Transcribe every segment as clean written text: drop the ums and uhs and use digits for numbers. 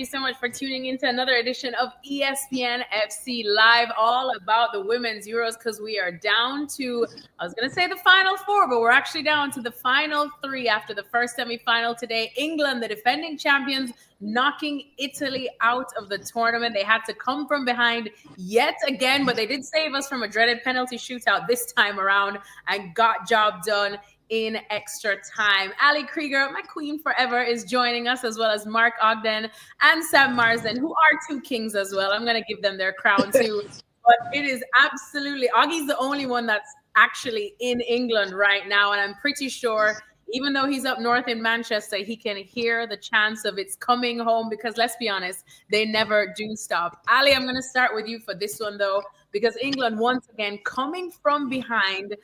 you so much for tuning into another edition of ESPN FC Live, all about the Women's Euros, because we are down to, I was going to say the final four, but we're actually down to the final three after the first semifinal today. England, the defending champions, knocking Italy out of the tournament. They had to come from behind yet again, but they did save us from a dreaded penalty shootout this time around and got job done in extra time. Ali Krieger, my queen forever, is joining us, as well as Mark Ogden and Sam Marsden, who are two kings as well. I'm going to give them their crown too. But it is absolutely, Augie's the only one that's actually in England right now. And I'm pretty sure, even though he's up north in Manchester, he can hear the chants of it's coming home, because let's be honest, they never do stop. Ali, I'm going to start with you for this one, though, because England, once again, coming from behind,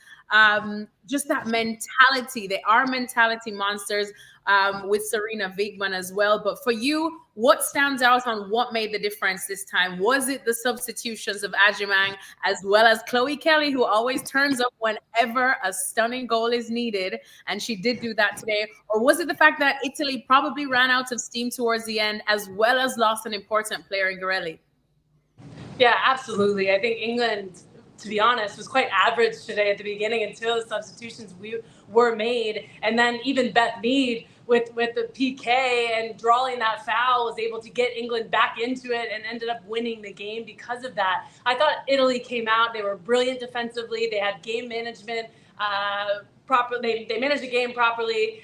just that mentality. They are mentality monsters with Serena Wiegmann as well. But for you, what stands out on what made the difference this time? Was it the substitutions of Ajimang as well as Chloe Kelly, who always turns up whenever a stunning goal is needed? And she did do that today. Or was it the fact that Italy probably ran out of steam towards the end, as well as lost an important player in Garelli? Yeah, absolutely. I think England, to be honest, was quite average today at the beginning until the substitutions were made. And then even Beth Mead with the PK and drawing that foul was able to get England back into it and ended up winning the game because of that. I thought Italy came out. They were brilliant defensively. They had game management properly. They managed the game properly.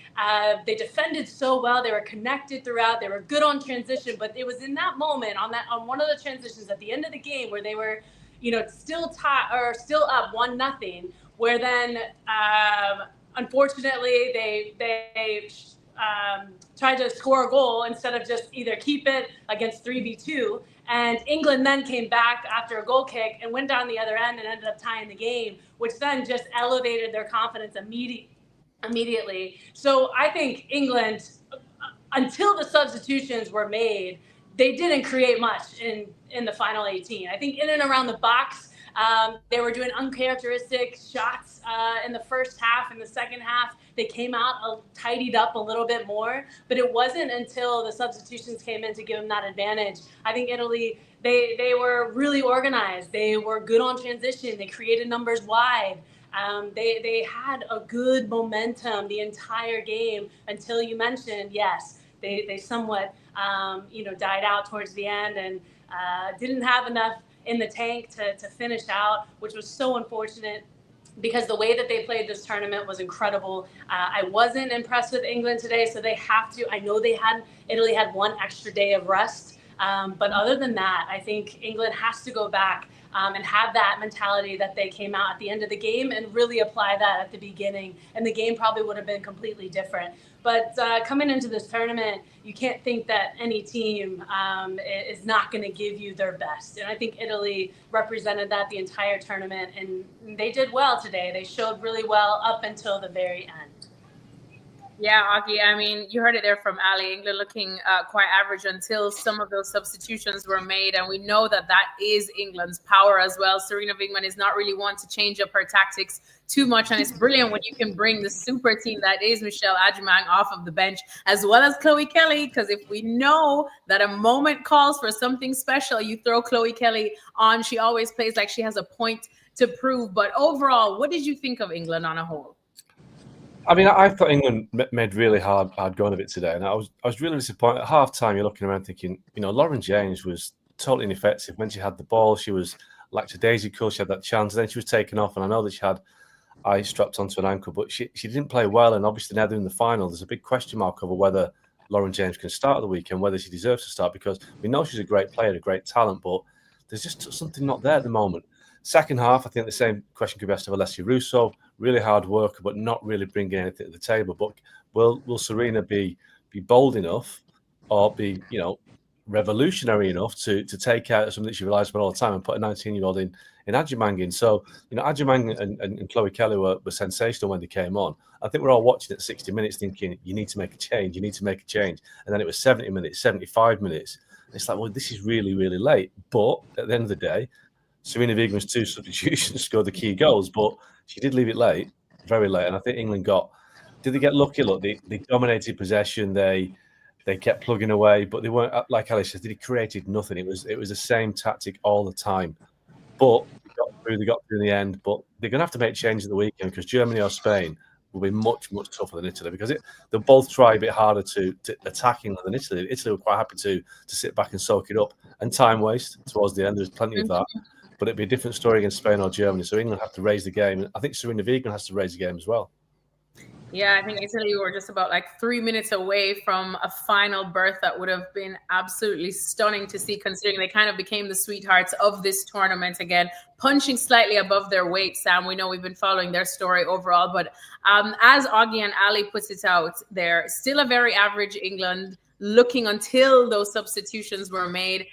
They defended so well. They were connected throughout. They were good on transition. But it was in that moment on one of the transitions at the end of the game where they were, still up 1-0, where then unfortunately they tried to score a goal instead of just either keep it against 3v2. And England then came back after a goal kick and went down the other end and ended up tying the game, which then just elevated their confidence immediately. So I think England, until the substitutions were made, they didn't create much in the final 18. I think in and around the box, they were doing uncharacteristic shots in the first half. In the second half, they came out, tidied up a little bit more. But it wasn't until the substitutions came in to give them that advantage. I think Italy, they were really organized. They were good on transition. They created numbers wide. They had a good momentum the entire game until you mentioned, yes, they somewhat died out towards the end and didn't have enough in the tank to finish out, which was so unfortunate because the way that they played this tournament was incredible. I wasn't impressed with England today, so they have to. I know Italy had one extra day of rest, but other than that, I think England has to go back and have that mentality that they came out at the end of the game and really apply that at the beginning. And the game probably would have been completely different. But coming into this tournament, you can't think that any team is not going to give you their best. And I think Italy represented that the entire tournament, and they did well today. They showed really well up until the very end. Yeah, Augie, I mean, you heard it there from Ali. England looking quite average until some of those substitutions were made. And we know that is England's power as well. Serena Wiegmann is not really one to change up her tactics too much. And it's brilliant when you can bring the super team that is Michelle Ajimang off of the bench, as well as Chloe Kelly. Because if we know that a moment calls for something special, you throw Chloe Kelly on. She always plays like she has a point to prove. But overall, what did you think of England on a whole? I mean, I thought England made really hard going of it today, and I was really disappointed. At half time, you're looking around thinking, Lauren James was totally ineffective. When she had the ball, she was lackadaisical. She had that chance, and then she was taken off. And I know that she had ice strapped onto an ankle, but she didn't play well. And obviously now they're in the final, there's a big question mark over whether Lauren James can start the weekend, whether she deserves to start, because we know she's a great player, a great talent, but there's just something not there at the moment. Second half, I think the same question could be asked of Alessia Russo. Really hard worker, but not really bringing anything to the table. But will Serena be bold enough or be revolutionary enough to take out something that she relies on all the time and put a 19-year-old in Ajimang in? So Ajimang and Chloe Kelly were sensational when they came on. I think we're all watching at 60 minutes thinking you need to make a change. And then it was 70 minutes, 75 minutes. It's like, well, this is really, really late. But at the end of the day, Serena Wiegmann's two substitutions scored the key goals, but she did leave it late, very late. And I think England did they get lucky? Look, they dominated possession. They They kept plugging away, but they weren't, like Ali said, they created nothing. It was the same tactic all the time. But they got through in the end. But they're going to have to make changes at the weekend, because Germany or Spain will be much, much tougher than Italy, because they'll both try a bit harder to attack England than Italy. Italy were quite happy to sit back and soak it up, and time waste towards the end. There's plenty of that. But it'd be a different story against Spain or Germany. So England have to raise the game. I think Serena Wiegmann has to raise the game as well. Yeah, I think Italy were just about like 3 minutes away from a final berth that would have been absolutely stunning to see, considering they kind of became the sweethearts of this tournament again, punching slightly above their weight, Sam. We know we've been following their story overall, but as Augie and Ali puts it out, they're still a very average England looking until those substitutions were made.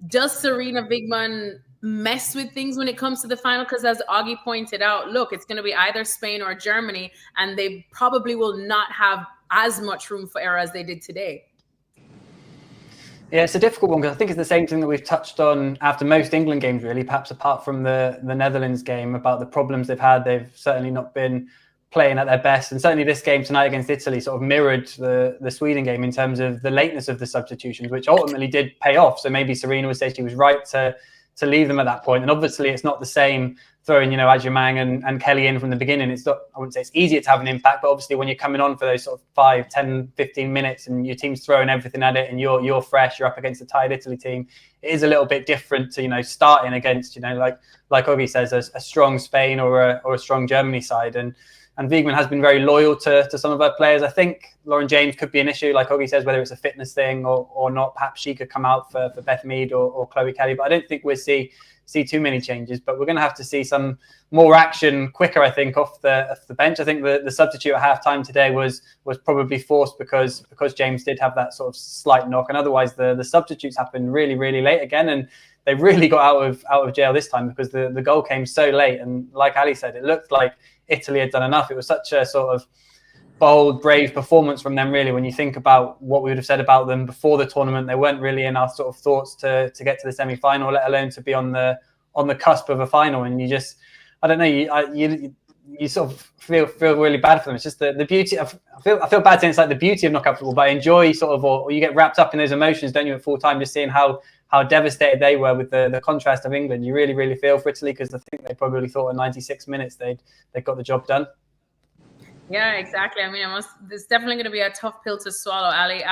Does Serena Wiegmann mess with things when it comes to the final? Because as Augie pointed out, look, it's going to be either Spain or Germany, and they probably will not have as much room for error as they did today. Yeah, it's a difficult one, because I think it's the same thing that we've touched on after most England games, really, perhaps apart from the Netherlands game, about the problems they've had. They've certainly not been playing at their best, and certainly this game tonight against Italy sort of mirrored the Sweden game in terms of the lateness of the substitutions, which ultimately did pay off. So maybe Serena would say she was right to leave them at that point. And obviously it's not the same throwing, Ajimang and Kelly in from the beginning. It's not, I wouldn't say it's easier to have an impact, but obviously when you're coming on for those sort of 5, 10, 15 minutes and your team's throwing everything at it and you're fresh, you're up against a tired Italy team, it is a little bit different to, starting against, like Augie says, a strong Spain or a strong Germany side. And Wiegmann has been very loyal to some of her players. I think Lauren James could be an issue, like Augie says, whether it's a fitness thing or not. Perhaps she could come out for Beth Mead or Chloe Kelly. But I don't think we'll see too many changes. But we're going to have to see some more action quicker, I think, off the bench. I think the substitute at halftime today was probably forced because James did have that sort of slight knock. And otherwise, the substitutes happened really, really late again. And they really got out of jail this time, because the goal came so late. And like Ali said, it looked like Italy had done enough. It was such a sort of bold, brave performance from them, really. When you think about what we would have said about them before the tournament, they weren't really in our sort of thoughts to get to the semi-final, let alone to be on the cusp of a final. And you just, I don't know, you sort of feel really bad for them. It's just the beauty of, I feel bad saying it's like the beauty of knockout football, but I enjoy sort of, or you get wrapped up in those emotions, don't you, at full time, just seeing how devastated they were with the contrast of England. You really, really feel for Italy, because I think they probably thought in 96 minutes they'd got the job done. Yeah, exactly. I mean, it's definitely going to be a tough pill to swallow, Ali.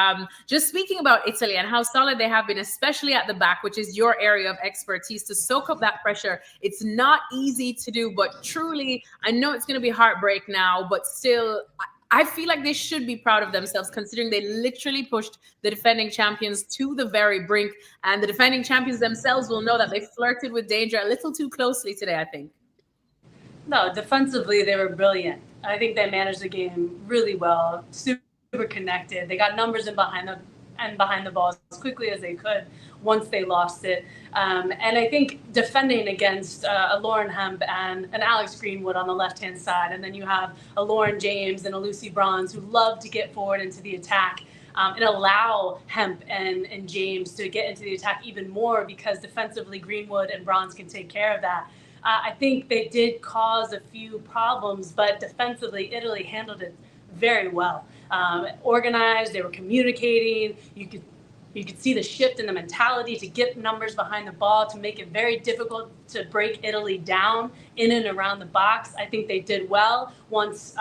Just speaking about Italy and how solid they have been, especially at the back, which is your area of expertise, to soak up that pressure. It's not easy to do, but truly, I know it's going to be heartbreak now, but still, I feel like they should be proud of themselves, considering they literally pushed the defending champions to the very brink. And the defending champions themselves will know that they flirted with danger a little too closely today, I think. No, defensively, they were brilliant. I think they managed the game really well, super connected. They got numbers in behind the ball as quickly as they could once they lost it. And I think defending against a Lauren Hemp and an Alex Greenwood on the left-hand side, and then you have a Lauren James and a Lucy Bronze who love to get forward into the attack and allow Hemp and James to get into the attack even more, because defensively Greenwood and Bronze can take care of that. I think they did cause a few problems, but defensively Italy handled it very well. Organized, they were communicating. You could see the shift in the mentality to get numbers behind the ball, to make it very difficult to break Italy down in and around the box. I think they did well. Once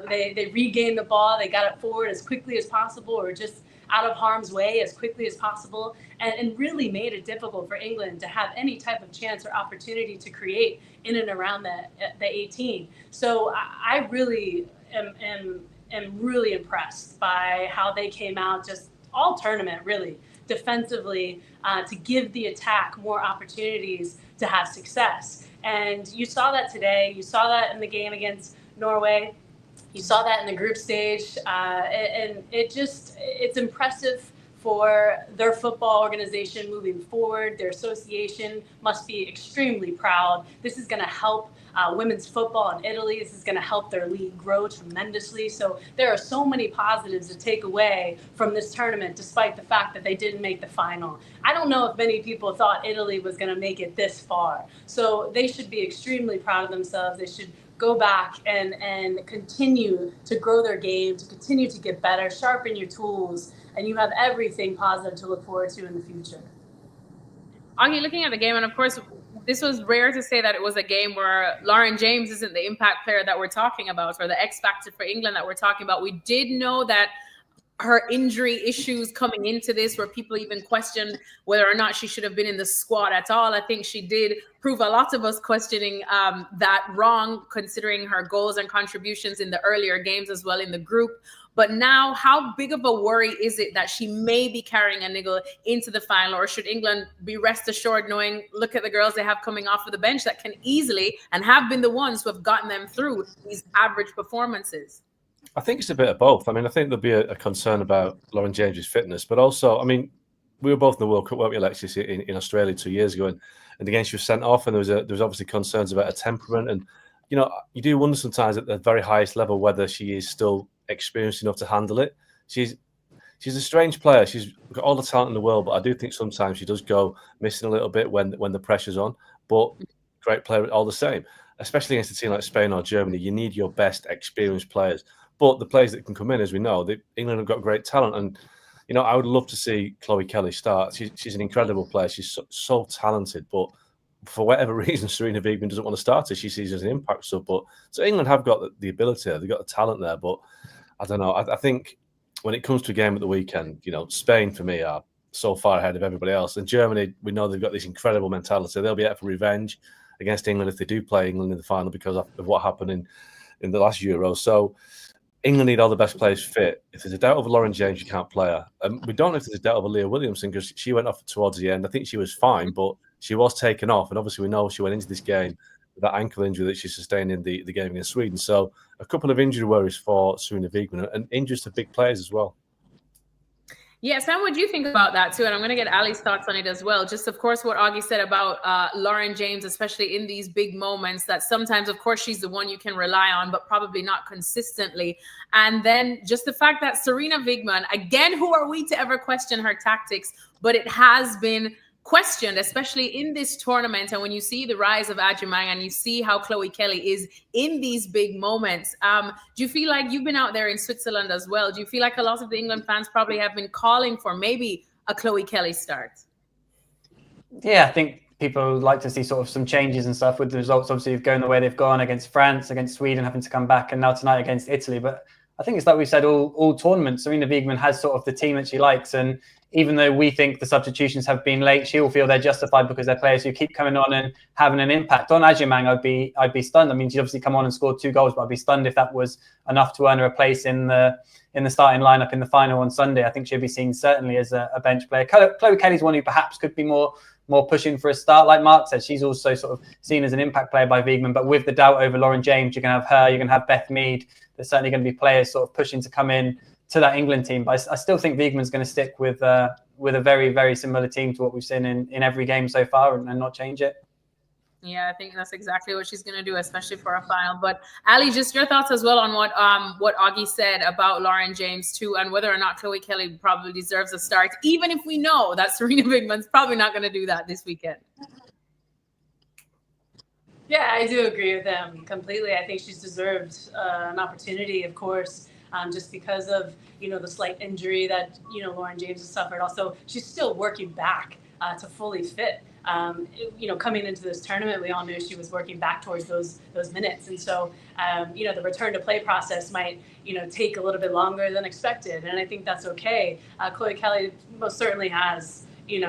they regained the ball, they got it forward as quickly as possible, or just out of harm's way as quickly as possible, and really made it difficult for England to have any type of chance or opportunity to create in and around the 18. So I really am really impressed by how they came out just all tournament, really, defensively, to give the attack more opportunities to have success. And you saw that today. You saw that in the game against Norway. You saw that in the group stage, and it's impressive for their football organization moving forward. Their association must be extremely proud. This is going to help women's football in Italy. This is going to help their league grow tremendously. So there are so many positives to take away from this tournament, despite the fact that they didn't make the final. I don't know if many people thought Italy was going to make it this far. So they should be extremely proud of themselves. They should go back and continue to grow their game, to continue to get better, sharpen your tools, and you have everything positive to look forward to in the future. Augie, looking at the game, and of course, this was rare to say that it was a game where Lauren James isn't the impact player that we're talking about, or the X factor for England that we're talking about. We did know that her injury issues coming into this, where people even questioned whether or not she should have been in the squad at all. I think she did prove a lot of us questioning that wrong, considering her goals and contributions in the earlier games as well in the group. But now, how big of a worry is it that she may be carrying a niggle into the final? Or should England be rest assured knowing, look at the girls they have coming off of the bench that can easily and have been the ones who have gotten them through these average performances? I think it's a bit of both. I mean, I think there'll be a concern about Lauren James's fitness, but also, I mean, we were both in the World Cup, weren't we, Alexis, in Australia 2 years ago, and again she was sent off, and there was obviously concerns about her temperament, and you do wonder sometimes at the very highest level whether she is still experienced enough to handle it. She's a strange player. She's got all the talent in the world, but I do think sometimes she does go missing a little bit when the pressure's on. But great player all the same, especially against a team like Spain or Germany. You need your best experienced players. But the players that can come in, as we know, England have got great talent. And, I would love to see Chloe Kelly start. She's an incredible player. She's so talented. But for whatever reason, Serena Wiegmann doesn't want to start her. She sees her as an impact sub. So England have got the ability. They've got the talent there. But I don't know. I think when it comes to a game at the weekend, Spain, for me, are so far ahead of everybody else. And Germany, we know they've got this incredible mentality. They'll be out for revenge against England if they do play England in the final because of what happened in the last Euro. So England need all the best players fit. If there's a doubt over Lauren James, you can't play her. We don't know if there's a doubt over Leah Williamson because she went off towards the end. I think she was fine, but she was taken off. And obviously we know she went into this game with that ankle injury that she sustained in the game against Sweden. So a couple of injury worries for Serena Wiegmann and injuries to big players as well. Yeah, Sam, what do you think about that too? And I'm going to get Ali's thoughts on it as well. Just, of course, what Augie said about Lauren James, especially in these big moments, that sometimes, of course, she's the one you can rely on, but probably not consistently. And then just the fact that Serena Wiegmann, again, who are we to ever question her tactics? But it has been questioned, especially in this tournament. And when you see the rise of Ajimang and you see how Chloe Kelly is in these big moments, do you feel like you've been out there in Switzerland as well? Do you feel like a lot of the England fans probably have been calling for maybe a Chloe Kelly start? Yeah, I think people would like to see sort of some changes and stuff with the results obviously going the way they've gone against France, against Sweden, having to come back, and now tonight against Italy. But I think it's like we've said all tournaments, Serena Wiegmann has sort of the team that she likes, and even though we think the substitutions have been late, she'll feel they're justified because they're players who keep coming on and having an impact. On Ajimang, I'd be stunned. I mean, she's obviously come on and scored 2 goals, but I'd be stunned if that was enough to earn her a place in the starting lineup in the final on Sunday. I think she'll be seen certainly as a bench player. Chloe Kelly's one who perhaps could be more pushing for a start. Like Mark said, she's also sort of seen as an impact player by Wiegmann, but with the doubt over Lauren James, you can have her, you can have Beth Mead. There's certainly going to be players sort of pushing to come in to that England team. But I still think Wiegmann's going to stick with a very, very similar team to what we've seen in every game so far and not change it. Yeah, I think that's exactly what she's going to do, especially for a final. But Ali, just your thoughts as well on what Augie said about Lauren James too, and whether or not Chloe Kelly probably deserves a start, even if we know that Serena Wiegmann's probably not going to do that this weekend. Yeah, I do agree with them completely. I think she's deserved an opportunity, of course, just because of, the slight injury that, Lauren James has suffered. Also, she's still working back to fully fit. Coming into this tournament, we all knew she was working back towards those minutes. And so, the return to play process might, take a little bit longer than expected. And I think that's okay. Chloe Kelly most certainly has,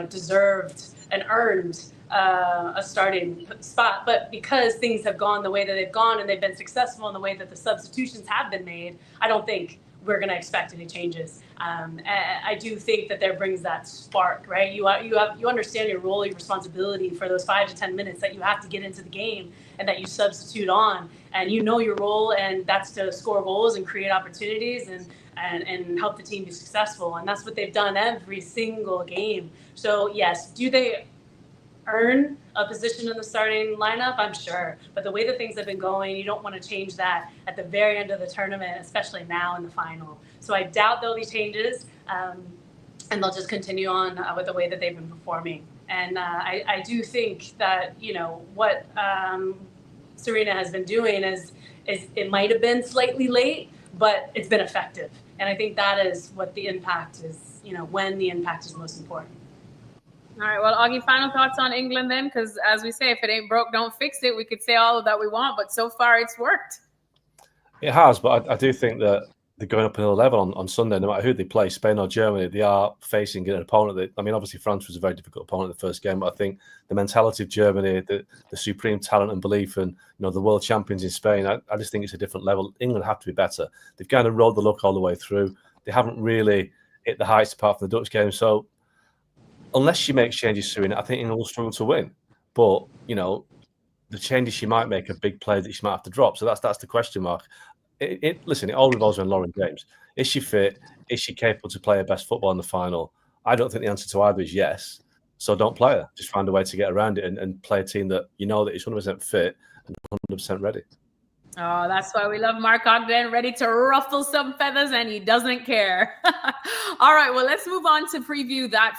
deserved and earned a starting spot. But because things have gone the way that they've gone and they've been successful in the way that the substitutions have been made, I don't think we're going to expect any changes. I do think that there brings that spark, right? You understand your role, your responsibility for those 5 to 10 minutes that you have to get into the game and that you substitute on, and you know your role, and that's to score goals and create opportunities and help the team be successful. And that's what they've done every single game. So yes, do they earn a position in the starting lineup? I'm sure. But the way that things have been going, you don't want to change that at the very end of the tournament, especially now in the final. So I doubt there'll be changes, and they'll just continue on with the way that they've been performing. And I do think that, what Serena has been doing is it might have been slightly late, but it's been effective. And I think that is what the impact is, when the impact is most important. All right. Well, Augie, final thoughts on England then? Because as we say, if it ain't broke, don't fix it. We could say all of that we want, but so far it's worked. It has, but I do think that they're going up another level on Sunday. No matter who they play, Spain or Germany, they are facing an opponent. Obviously, France was a very difficult opponent in the first game, but I think the mentality of Germany, the supreme talent and belief, and the world champions in Spain, I just think it's a different level. England have to be better. They've kind of rode the luck all the way through. They haven't really hit the heights apart from the Dutch game. So unless she makes changes soon, I think England will struggle to win. But the changes she might make are big plays that she might have to drop. So that's the question mark. Listen, it all revolves around Lauren James. Is she fit? Is she capable to play her best football in the final? I don't think the answer to either is yes. So don't play her. Just find a way to get around it and play a team that that is 100% fit and 100% ready. Oh, that's why we love Mark Ogden, ready to ruffle some feathers, and he doesn't care. All right, well, let's move on to preview that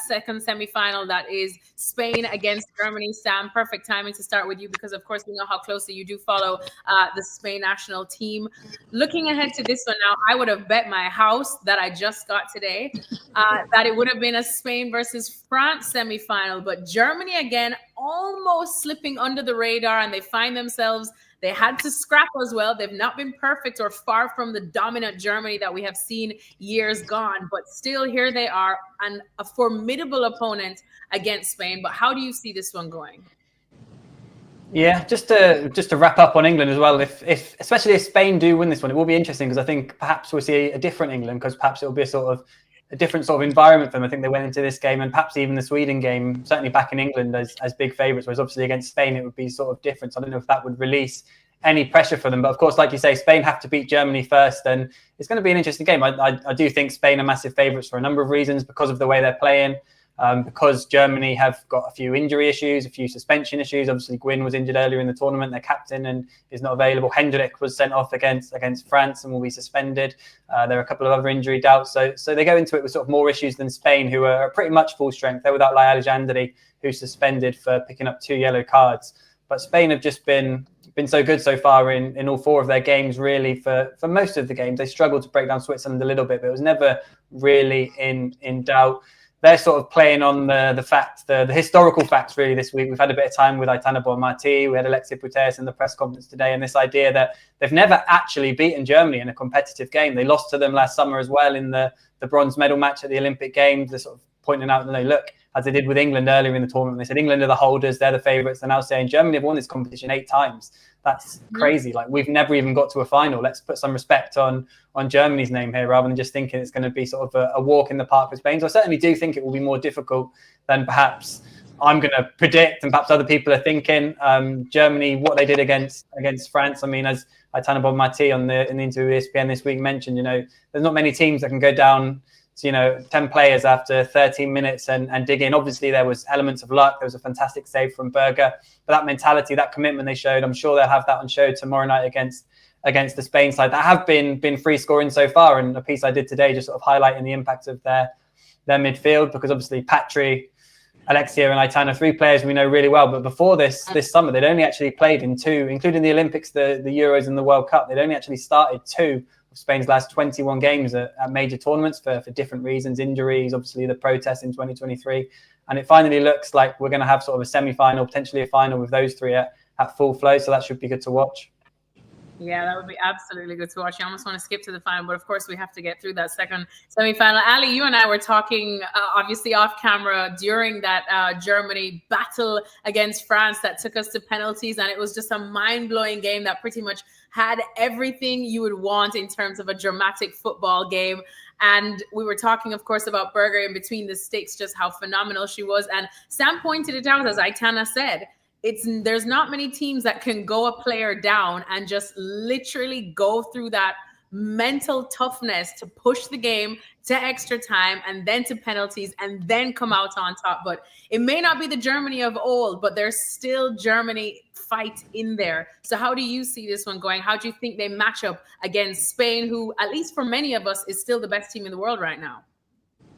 second semifinal. That is Spain against Germany. Sam, perfect timing to start with you because, of course, we know how closely you do follow the Spain national team. Looking ahead to this one now, I would have bet my house that I just got today that it would have been a Spain versus France semifinal, but Germany, again, almost slipping under the radar, and they find themselves they had to scrap as well. They've not been perfect or far from the dominant Germany that we have seen years gone, but still here they are, and a formidable opponent against Spain. But how do you see this one going? Yeah, just to wrap up on England as well. If especially if Spain do win this one, it will be interesting because I think perhaps we'll see a different England because perhaps it will be a different sort of environment for them. I think they went into this game and perhaps even the Sweden game, certainly back in England as big favourites, whereas obviously against Spain it would be sort of different. So I don't know if that would release any pressure for them. But of course, like you say, Spain have to beat Germany first, and it's going to be an interesting game. I do think Spain are massive favourites for a number of reasons because of the way they're playing. Because Germany have got a few injury issues, a few suspension issues. Obviously, Gwyn was injured earlier in the tournament, their captain, and is not available. Hendrik was sent off against France and will be suspended. There are a couple of other injury doubts. So they go into it with sort of more issues than Spain, who are pretty much full strength. They're without Laia Alejandri, who's suspended for picking up 2 yellow cards. But Spain have just been so good so far in all 4 of their games, really, for most of the games. They struggled to break down Switzerland a little bit, but it was never really in doubt. They're sort of playing on the historical facts, really, this week. We've had a bit of time with Aitana Bonmati. We had Alexia Putellas in the press conference today, and this idea that they've never actually beaten Germany in a competitive game. They lost to them last summer as well in the bronze medal match at the Olympic Games. They're sort of pointing out, look, as they did with England earlier in the tournament. They said England are the holders, they're the favourites. They're now saying Germany have won this competition 8 times. That's crazy. Like, we've never even got to a final. Let's put some respect on Germany's name here rather than just thinking it's going to be sort of a walk in the park with Spain. So I certainly do think it will be more difficult than perhaps I'm going to predict and perhaps other people are thinking. Germany, what they did against France, I mean, as Aitana Bonmati in the interview with ESPN this week mentioned, there's not many teams that can go down 10 players after 13 minutes and dig in. Obviously, there was elements of luck. There was a fantastic save from Berger. But that mentality, that commitment they showed, I'm sure they'll have that on show tomorrow night against the Spain side that have been free scoring so far. And a piece I did today just sort of highlighting the impact of their midfield, because obviously Patry, Alexia and Aitana, 3 players we know really well. But before this summer, they'd only actually played in 2, including the Olympics, the Euros and the World Cup. They'd only actually started 2 of Spain's last 21 games at major tournaments for different reasons, injuries, obviously the protests in 2023. And it finally looks like we're going to have sort of a semi-final, potentially a final with those 3 at full flow. So that should be good to watch. Yeah, that would be absolutely good to watch. I almost want to skip to the final, but of course we have to get through that second semifinal. Ali, you and I were talking obviously off camera during that Germany battle against France that took us to penalties, and it was just a mind-blowing game that pretty much had everything you would want in terms of a dramatic football game. And we were talking, of course, about Berger in between the sticks, just how phenomenal she was. And Sam pointed it out, as Aitana said. There's not many teams that can go a player down and just literally go through that mental toughness to push the game to extra time and then to penalties and then come out on top. But it may not be the Germany of old, but there's still Germany fight in there. So how do you see this one going? How do you think they match up against Spain, who, at least for many of us, is still the best team in the world right now?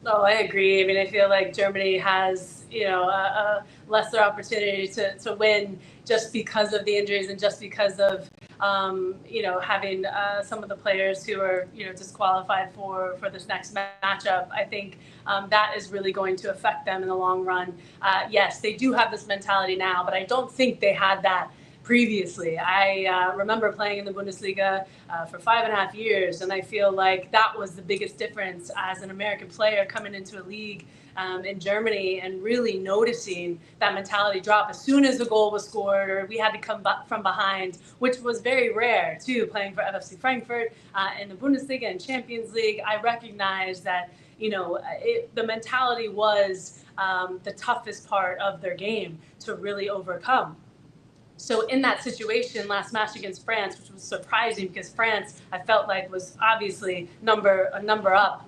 Oh, I agree. I mean, I feel like Germany has, a lesser opportunity to win just because of the injuries and just because of, having some of the players who are, disqualified for this next matchup. I think that is really going to affect them in the long run. Yes, they do have this mentality now, but I don't think they had that previously. I remember playing in the Bundesliga for 5.5 years, and I feel like that was the biggest difference as an American player coming into a league in Germany and really noticing that mentality drop as soon as the goal was scored or we had to come from behind, which was very rare too, playing for FC Frankfurt in the Bundesliga and Champions League. I recognized that the mentality was the toughest part of their game to really overcome. So in that situation, last match against France, which was surprising because France, I felt like, was obviously a number up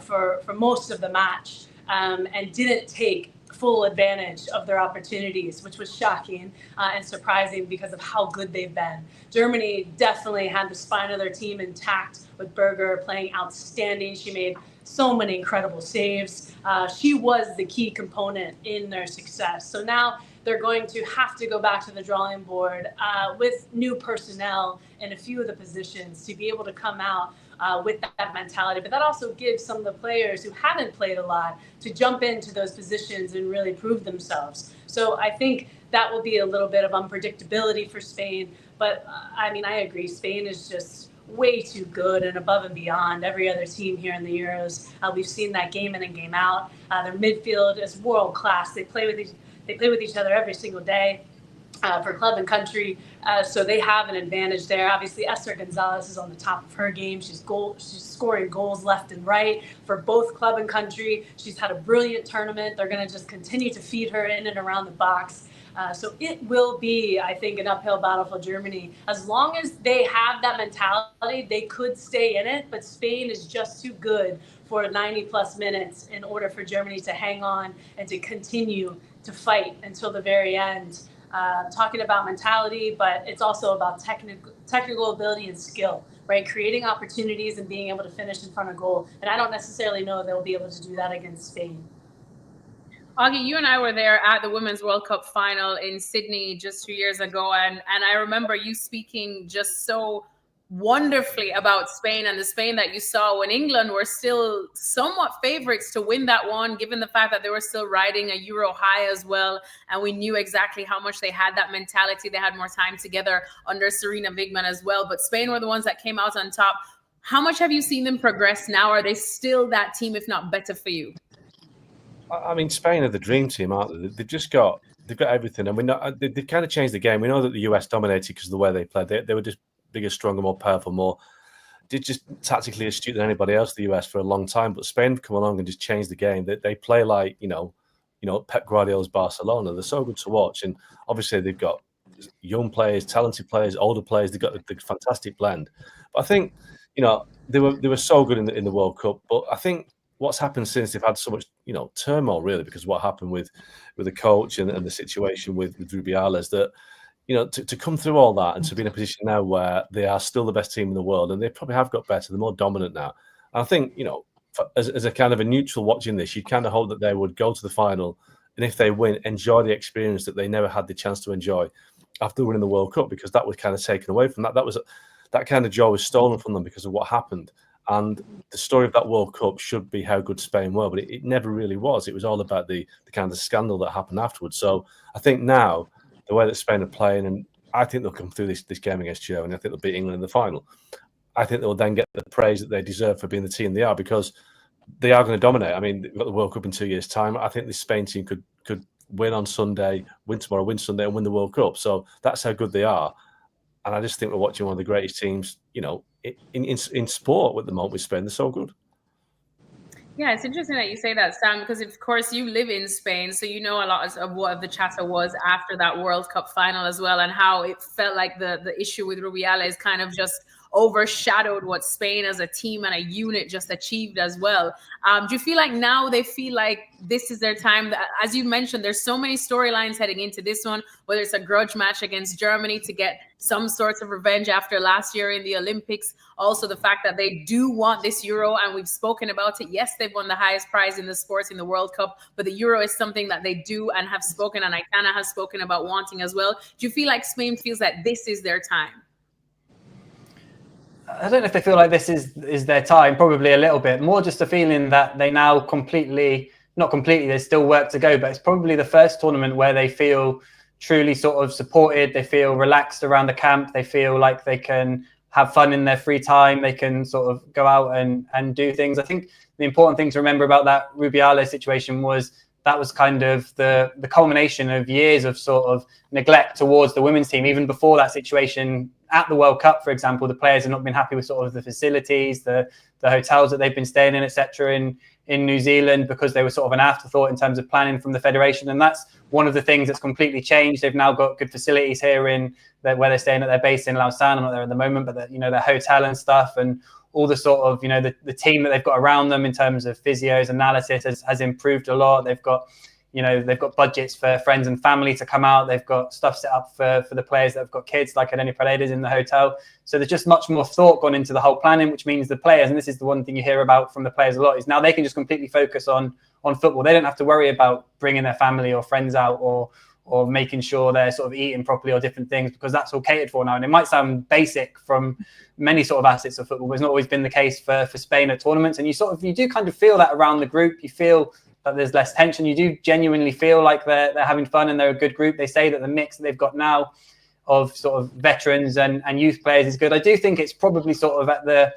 for most of the match and didn't take full advantage of their opportunities, which was shocking and surprising because of how good they've been. Germany definitely had the spine of their team intact with Berger playing outstanding. She made so many incredible saves. She was the key component in their success. So now they're going to have to go back to the drawing board with new personnel in a few of the positions to be able to come out with that mentality. But that also gives some of the players who haven't played a lot to jump into those positions and really prove themselves. So I think that will be a little bit of unpredictability for Spain. But I agree. Spain is just way too good and above and beyond every other team here in the Euros. We've seen that game in and game out. Their midfield is world class. They play with each other every single day for club and country. So they have an advantage there. Obviously, Esther Gonzalez is on the top of her game. She's scoring goals left and right for both club and country. She's had a brilliant tournament. They're going to just continue to feed her in and around the box. So it will be, I think, an uphill battle for Germany. As long as they have that mentality, they could stay in it. But Spain is just too good for 90-plus minutes in order for Germany to hang on and to continue to fight until the very end. Talking about mentality, but it's also about technical ability and skill, right? Creating opportunities and being able to finish in front of goal. And I don't necessarily know they'll be able to do that against Spain. Augie, you and I were there at the Women's World Cup final in Sydney just 2 years ago. And I remember you speaking just so wonderfully about Spain and the Spain that you saw when England were still somewhat favorites to win that one, given the fact that they were still riding a Euro high as well. And we knew exactly how much they had that mentality. They had more time together under Serena Wigman as well. But Spain were the ones that came out on top. How much have you seen them progress now? Are they still that team, if not better for you? Spain are the dream team, aren't they? They've got everything, and we know they've kind of changed the game. We know that the US dominated because of the way they played. They were just bigger, stronger, more powerful, did just tactically astute than anybody else. The US for a long time, but Spain have come along and just changed the game. They play like Pep Guardiola's Barcelona. They're so good to watch, and obviously they've got young players, talented players, older players. They've got the fantastic blend. But I think they were so good in the World Cup, but I think what's happened since they've had so much, turmoil really because of what happened with the coach and the situation with Rubiales, that, to come through all that and to be in a position now where they are still the best team in the world, and they probably have got better, they're more dominant now. And I think, as a kind of a neutral watching this, you kind of hope that they would go to the final, and if they win, enjoy the experience that they never had the chance to enjoy after winning the World Cup, because that was kind of taken away from that. That kind of joy was stolen from them because of what happened. And the story of that World Cup should be how good Spain were, but it never really was. It was all about the kind of scandal that happened afterwards. So I think now, the way that Spain are playing, and I think they'll come through this game against Germany, I think they'll beat England in the final. I think they'll then get the praise that they deserve for being the team they are, because they are going to dominate. They've got the World Cup in 2 years' time. I think this Spain team could win on Sunday, win tomorrow, win Sunday, and win the World Cup. So that's how good they are. And I just think we're watching one of the greatest teams, in sport at the moment with Spain. They're so good. Yeah, it's interesting that you say that, Sam, because of course you live in Spain, so you know a lot of what the chatter was after that World Cup final as well, and how it felt like the issue with Rubiales kind of just overshadowed what Spain as a team and a unit just achieved as well. Do you feel like now they feel like this is their time? As you mentioned, there's so many storylines heading into this one, whether it's a grudge match against Germany to get some sorts of revenge after last year in the Olympics. Also, the fact that they do want this Euro, and we've spoken about it. Yes, they've won the highest prize in the sports in the World Cup, but the Euro is something that they do and have spoken, and Aitana has spoken about wanting as well. Do you feel like Spain feels that this is their time? I don't know if they feel like this is their time, probably a little bit. More just a feeling that they now not completely, there's still work to go, but it's probably the first tournament where they feel truly sort of supported. They feel relaxed around the camp. They feel like they can have fun in their free time. They can sort of go out and do things. I think the important thing to remember about that Rubiales situation was that was kind of the culmination of years of sort of neglect towards the women's team. Even before that situation at the World Cup, for example, the players have not been happy with sort of the facilities, the hotels that they've been staying in, etc. in New Zealand, because they were sort of an afterthought in terms of planning from the federation. And that's one of the things that's completely changed. They've now got good facilities here where they're staying at their base in Lausanne. I'm not there at the moment, but their hotel and stuff, and all the sort of, the team that they've got around them in terms of physios, analysis has improved a lot. They've got budgets for friends and family to come out. They've got stuff set up for the players that have got kids, like Eleni Paredes in the hotel. So there's just much more thought gone into the whole planning, which means the players, and this is the one thing you hear about from the players a lot, is now they can just completely focus on football. They don't have to worry about bringing their family or friends out or making sure they're sort of eating properly or different things, because that's all catered for now. And it might sound basic from many sort of assets of football, but it's not always been the case for Spain at tournaments. And you do kind of feel that around the group. You feel that there's less tension. You do genuinely feel like they're having fun and they're a good group. They say that the mix that they've got now of sort of veterans and youth players is good. I do think it's probably sort of at the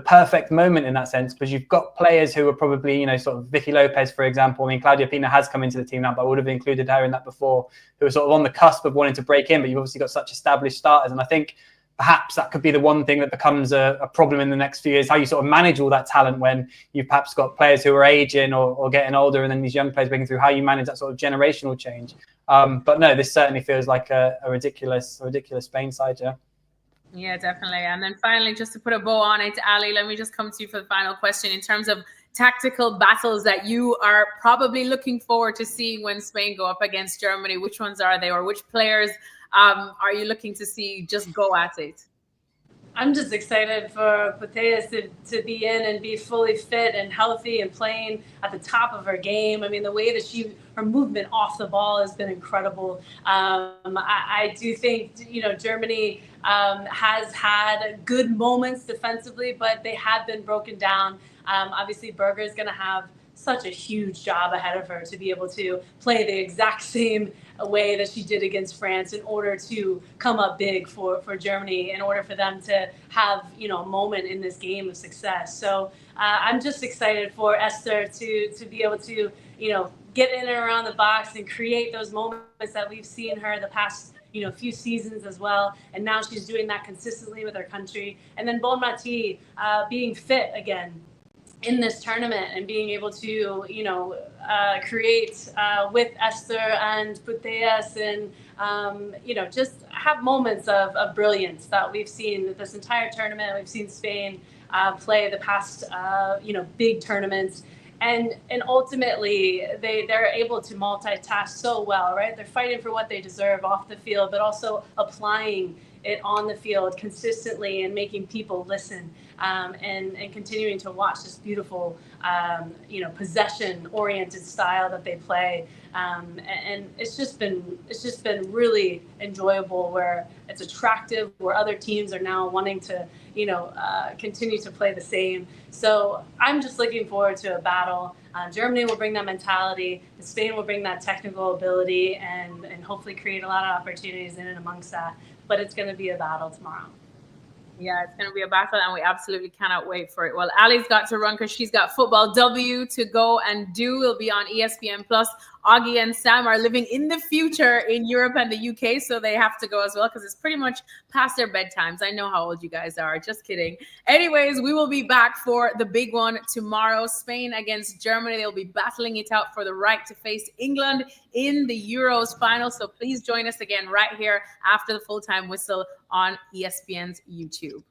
perfect moment in that sense, because you've got players who are probably, sort of Vicky Lopez, for example. I mean, Claudia Pina has come into the team now, but I would have included her in that before, who are sort of on the cusp of wanting to break in, but you've obviously got such established starters. And I think perhaps that could be the one thing that becomes a problem in the next few years, how you sort of manage all that talent when you've perhaps got players who are aging or getting older, and then these young players breaking through, how you manage that sort of generational change. But no, this certainly feels like a ridiculous Spain side, yeah. Yeah, definitely. And then finally, just to put a bow on it, Ali, let me just come to you for the final question. In terms of tactical battles that you are probably looking forward to seeing when Spain go up against Germany, which ones are they, or which players are you looking to see just go at it? I'm just excited for Putellas to be in and be fully fit and healthy and playing at the top of her game. I mean, the way that her movement off the ball has been incredible. I do think, Germany has had good moments defensively, but they have been broken down. Obviously, Berger is going to have such a huge job ahead of her to be able to play the exact same way that she did against France in order to come up big for Germany, in order for them to have, a moment in this game of success. So I'm just excited for Esther to be able to, get in and around the box and create those moments that we've seen her the past, few seasons as well. And now she's doing that consistently with her country. And then Bonmati being fit again in this tournament and being able to, create with Esther and Putellas and, just have moments of brilliance that we've seen this entire tournament. We've seen Spain play the past, big tournaments. And ultimately, they're able to multitask so well, right? They're fighting for what they deserve off the field, but also applying it on the field consistently and making people listen, and continuing to watch this beautiful, possession-oriented style that they play. And it's just been really enjoyable, where it's attractive, where other teams are now wanting to, continue to play the same. So I'm just looking forward to a battle. Germany will bring that mentality. Spain will bring that technical ability and hopefully create a lot of opportunities in and amongst that. But it's going to be a battle tomorrow. Yeah, it's going to be a battle, and we absolutely cannot wait for it. Well, Ali's got to run because she's got Football W to go and do. It'll be on ESPN Plus. Augie and Sam are living in the future in Europe and the UK, so they have to go as well because it's pretty much past their bedtimes. I know how old you guys are. Just kidding. Anyways, we will be back for the big one tomorrow. Spain against Germany. They'll be battling it out for the right to face England in the Euros final. So please join us again right here after the full-time whistle on ESPN's YouTube.